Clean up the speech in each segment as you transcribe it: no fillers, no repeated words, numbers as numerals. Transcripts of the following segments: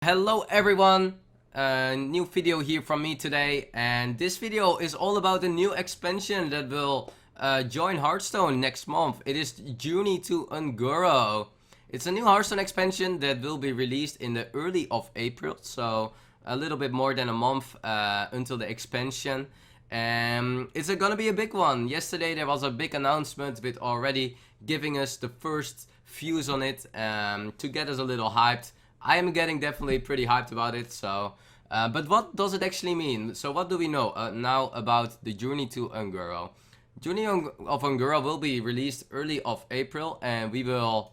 Hello everyone, new video here from me today, and this video is all about the new expansion that will join Hearthstone next month. It is Journey to Un'Goro. It's a new Hearthstone expansion that will be released in the early of April, so a little bit more than a month until the expansion. It's gonna be a big one. Yesterday there was a big announcement with already giving us the first views on it to get us a little hyped. I am getting definitely pretty hyped about it. So, but what does it actually mean? So what do we know now about the Journey to Un'Goro? Journey of Un'Goro will be released early of April, and we will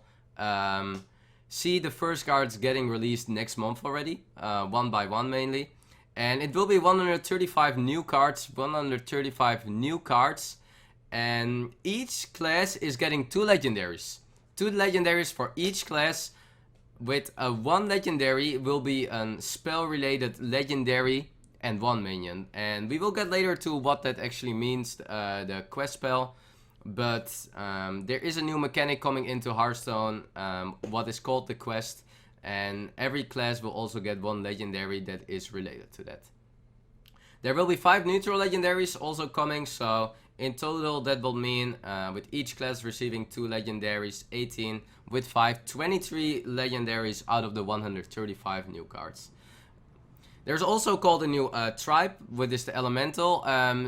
see the first cards getting released next month already, one by one mainly. And it will be 135 new cards, and each class is getting two legendaries. Two legendaries for each class, with one legendary will be a spell related legendary and one minion. And we will get later to what that actually means, the quest spell. But there is a new mechanic coming into Hearthstone, what is called the quest. And every class will also get one legendary that is related to that. There will be 5 neutral legendaries also coming, so in total that will mean with each class receiving 2 legendaries, 18, with 5, 23 legendaries out of the 135 new cards. There's also called a new tribe, which is the Elemental.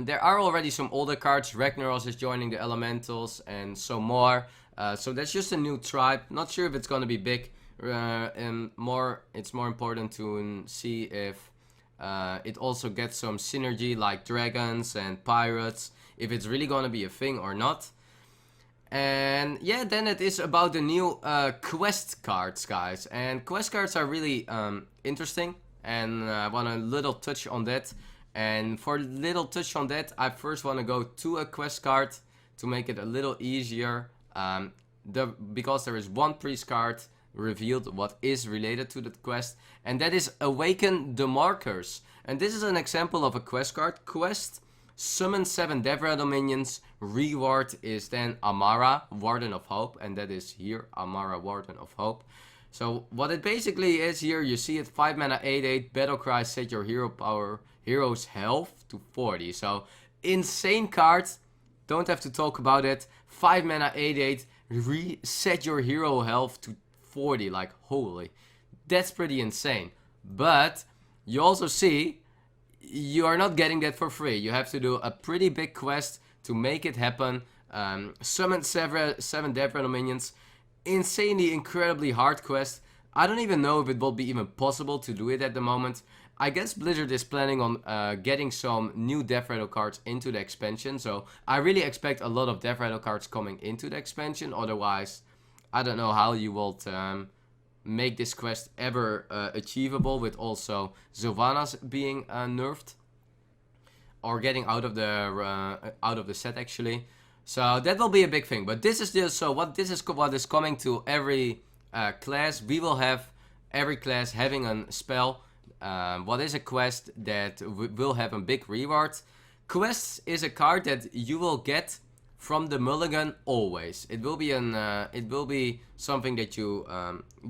There are already some older cards. Ragnaros is joining the Elementals and some more. So that's just a new tribe. Not sure if it's going to be big. It's more important to see if it also gets some synergy like dragons and pirates, if it's really gonna be a thing or not. And yeah, then it is about the new quest cards, guys. And quest cards are really interesting, and I want a little touch on that. And for a little touch on that, I first want to go to a quest card to make it a little easier, because there is one priest card revealed what is related to the quest, and that is Awaken the Markers. And this is an example of a quest card. Quest: summon 7 Death minions. Reward is then Amara, Warden of Hope, and that is here, Amara, Warden of Hope. So what it basically is here, you see it, 5 mana 8/8 battle cry, set your hero's health to 40. So insane card, don't have to talk about it. 5 mana 8/8, reset your hero health to 40, like holy, that's pretty insane. But you also see you are not getting that for free. You have to do a pretty big quest to make it happen. Summon 7 Death minions, insanely incredibly hard quest. I don't even know if it will be even possible to do it at the moment. I guess Blizzard is planning on getting some new Death Rattle cards into the expansion, so I really expect a lot of Death Rattle cards coming into the expansion. Otherwise, I don't know how you will make this quest ever achievable, with also Sylvanas being nerfed or getting out of the set actually. So that will be a big thing. But this is just what is coming to every class. We will have every class having a spell. What is a quest that will have a big reward? Quests is a card that you will get from the mulligan always. It will be something that you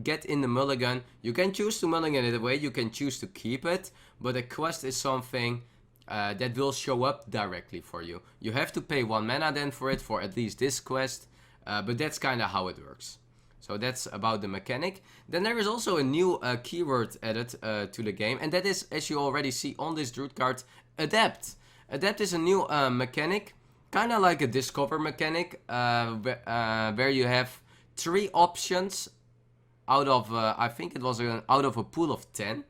get in the mulligan. You can choose to mulligan it away, you can choose to keep it, but a quest is something that will show up directly for you. You have to pay 1 mana then for it, for at least this quest, but that's kind of how it works. So that's about the mechanic. Then there is also a new keyword added to the game, and that is, as you already see on this Druid card, Adapt. Adapt is a new mechanic, kind of like a discover mechanic, where you have 3 options out of, I think it was out of a pool of 10,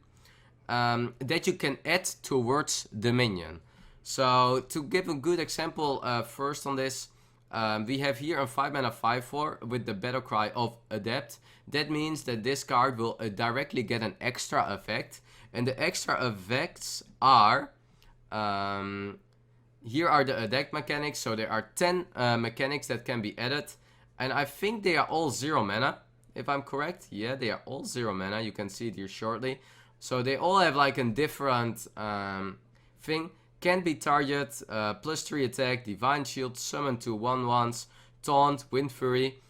that you can add towards the minion. So to give a good example first on this, we have here a 5 mana 5/4 with the battle cry of Adapt. That means that this card will directly get an extra effect, and the extra effects are, here are the Adapt mechanics. So there are 10 mechanics that can be added, and I think they are all 0 mana, if I'm correct. Yeah, they are all 0 mana, you can see it here shortly. So they all have like a different thing. Can be target, +3 attack, Divine Shield, summon 2 1/1s, Taunt, Wind Fury.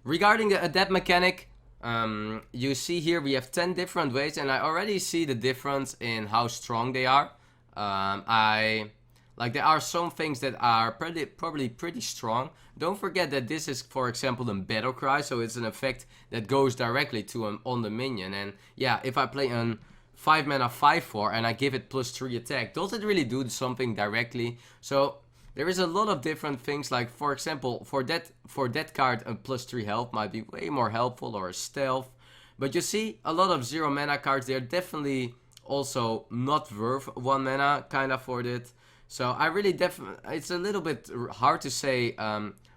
Regarding the Adapt mechanic, You see here we have 10 different ways, and I already see the difference in how strong they are. There are some things that are probably pretty strong. Don't forget that this is, for example, in Battle Cry, so it's an effect that goes directly to on the minion. And yeah, if I play an 5 mana 5/4 and I give it +3 attack, does it really do something directly? So there is a lot of different things, like for example, for that card a +3 health might be way more helpful, or a stealth. But you see, a lot of 0 mana cards, they're definitely also not worth 1 mana kind of for that. So I really it's a little bit hard to say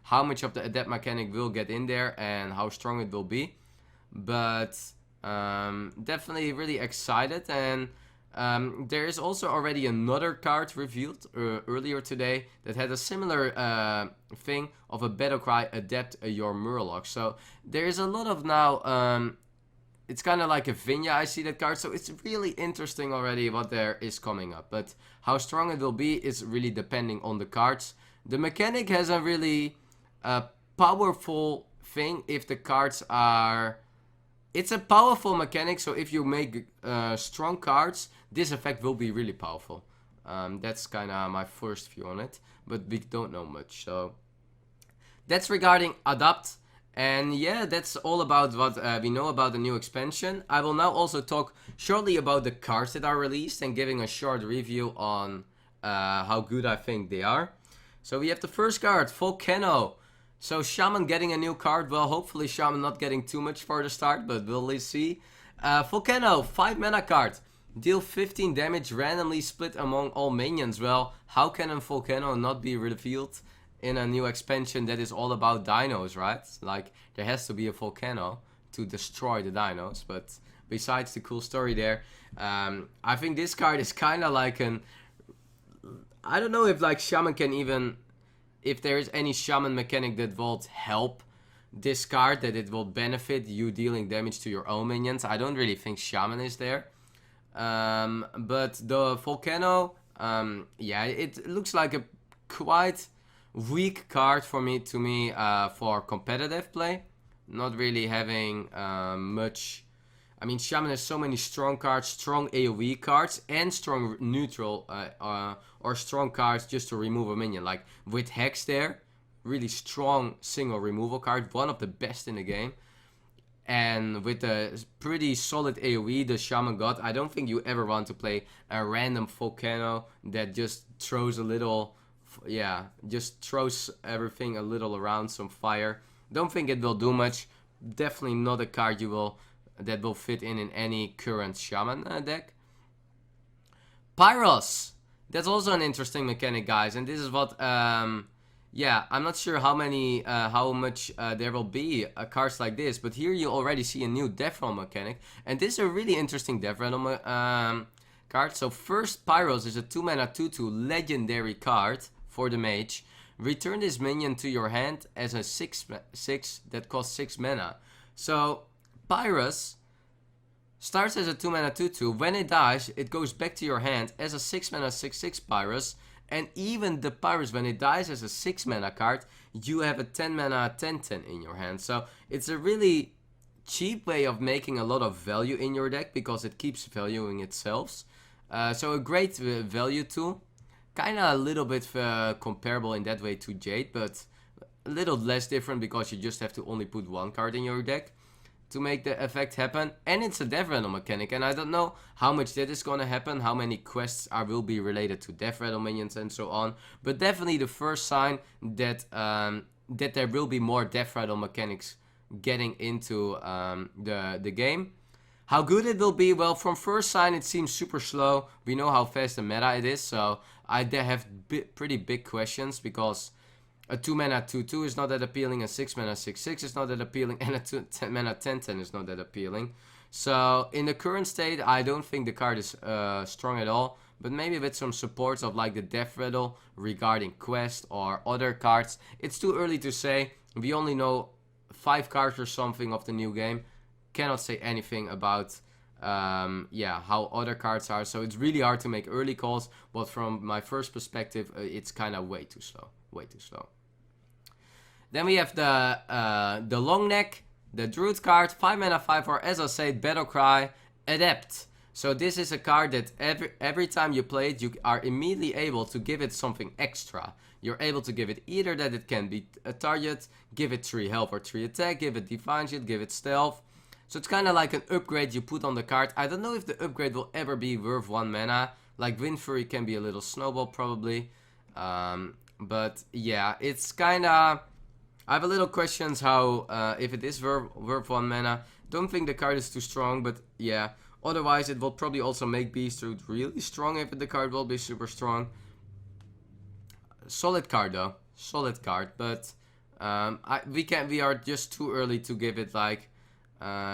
how much of that mechanic will get in there and how strong it will be. But definitely really excited. And there is also already another card revealed earlier today that had a similar thing of a Battlecry Adapt your Murloc. So there is a lot of now, it's kind of like a Vinya, I see that card. So it's really interesting already what there is coming up. But how strong it will be is really depending on the cards. The mechanic has a really powerful thing if the cards are... It's a powerful mechanic, so if you make strong cards, this effect will be really powerful. That's kind of my first view on it, but we don't know much. So that's regarding Adapt. And yeah, that's all about what we know about the new expansion. I will now also talk shortly about the cards that are released and giving a short review on how good I think they are. So we have the first card, Volcano. So Shaman getting a new card. Well, hopefully Shaman not getting too much for the start, but we'll see. Volcano, 5 mana card. Deal 15 damage randomly split among all minions. Well, how can a Volcano not be revealed in a new expansion that is all about dinos, right? Like, there has to be a Volcano to destroy the dinos. But besides the cool story there, I think this card is kind of like an... I don't know if like Shaman can even... If there is any Shaman mechanic that will help this card, that it will benefit you dealing damage to your own minions. I don't really think Shaman is there. But the Volcano, yeah, it looks like a quite weak card for me for competitive play. Not really having much... I mean, Shaman has so many strong cards, strong AoE cards, and strong neutral or strong cards just to remove a minion. Like with Hex there, really strong single removal card, one of the best in the game. And with a pretty solid AoE the Shaman got, I don't think you ever want to play a random Volcano that just throws a little, yeah, just throws everything a little around, some fire. Don't think it will do much. Definitely not a card that will fit in any current Shaman deck. Pyros. That's also an interesting mechanic, guys. And this is what, yeah, I'm not sure how much there will be cards like this. But here you already see a new Death Rattle mechanic. And this is a really interesting Death Rattle card. So first, Pyros is a 2 mana 2/2 legendary card for the mage. Return this minion to your hand as a 6/6 that costs 6 mana. So Pyros starts as a 2 mana 2/2. When it dies, it goes back to your hand as a 6 mana 6/6 Pyros. And even the Pyros, when it dies as a 6 mana card, you have a 10 mana 10/10 in your hand. So it's a really cheap way of making a lot of value in your deck because it keeps valuing itself. So a great value tool. Kind of a little bit comparable in that way to Jade, but a little less different because you just have to only put one card in your deck to make the effect happen. And it's a Death Rattle mechanic, and I don't know how much that is gonna happen, how many quests will be related to Death Rattle minions and so on. But definitely the first sign that that there will be more Death Rattle mechanics getting into the game. How good it will be? Well, from first sign it seems super slow. We know how fast the meta it is, so I have pretty big questions because a 2 mana 2/2 is not that appealing, a 6 mana 6/6 is not that appealing, and a 10 mana 10/10 is not that appealing. So in the current state, I don't think the card is strong at all. But maybe with some supports of like the Death Rattle regarding quest or other cards. It's too early to say. We only know 5 cards or something of the new game. Cannot say anything about yeah, how other cards are. So it's really hard to make early calls. But from my first perspective, it's kind of way too slow. Way too slow. Then we have the long neck. The Druid card, 5 mana, 5/4, as I said, Battle Cry, Adept. So this is a card that every time you play it, you are immediately able to give it something extra. You're able to give it either that it can be a target, give it 3 health or 3 attack, give it Divine Shield, give it Stealth. So it's kind of like an upgrade you put on the card. I don't know if the upgrade will ever be worth 1 mana. Like Wind Fury can be a little snowball probably. But yeah, it's kind of... I have a little questions how, if it is worth 1 mana. Don't think the card is too strong, but yeah. Otherwise, it will probably also make Beast Root really strong if the card will be super strong. Solid card though, solid card, but we are just too early to give it like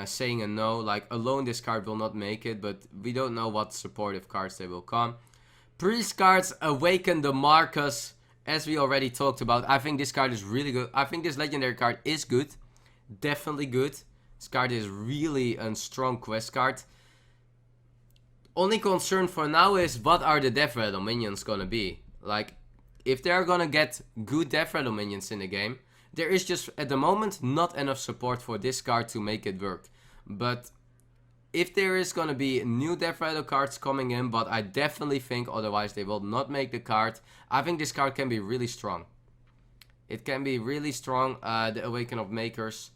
saying a no. Like alone, this card will not make it, but we don't know what supportive cards they will come. Priest cards, Awaken the Marcus, as we already talked about. I think this card is really good. I think this legendary card is good, definitely good. This card is really a strong quest card. Only concern for now is what are the Death Rattle minions gonna be? Like, if they're gonna get good Death Rattle minions in the game, there is just, at the moment, not enough support for this card to make it work. But if there is gonna be new Death Rattle cards coming in, but I definitely think otherwise they will not make the card, I think this card can be really strong. It can be really strong, the Awaken of Makers.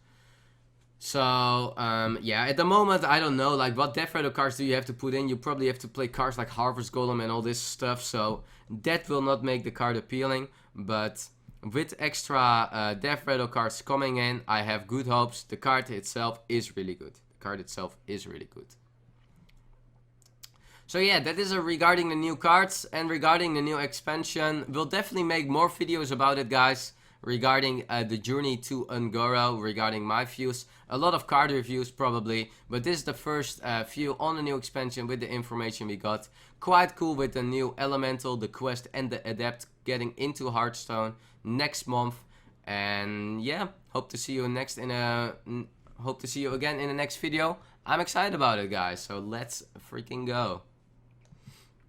So, yeah, at the moment, I don't know, like, what Death Rattle cards do you have to put in? You probably have to play cards like Harvest Golem and all this stuff, so that will not make the card appealing, but with extra Death Rattle cards coming in, I have good hopes. The card itself is really good. The card itself is really good. So yeah, that is regarding the new cards, and regarding the new expansion. We'll definitely make more videos about it, guys. Regarding the journey to Un'Goro, regarding my views, a lot of card reviews probably, but this is the first view on the new expansion with the information we got. Quite cool with the new Elemental, the Quest and the Adept getting into Hearthstone next month. And yeah, hope to see you again in the next video. I'm excited about it, guys, so let's freaking go.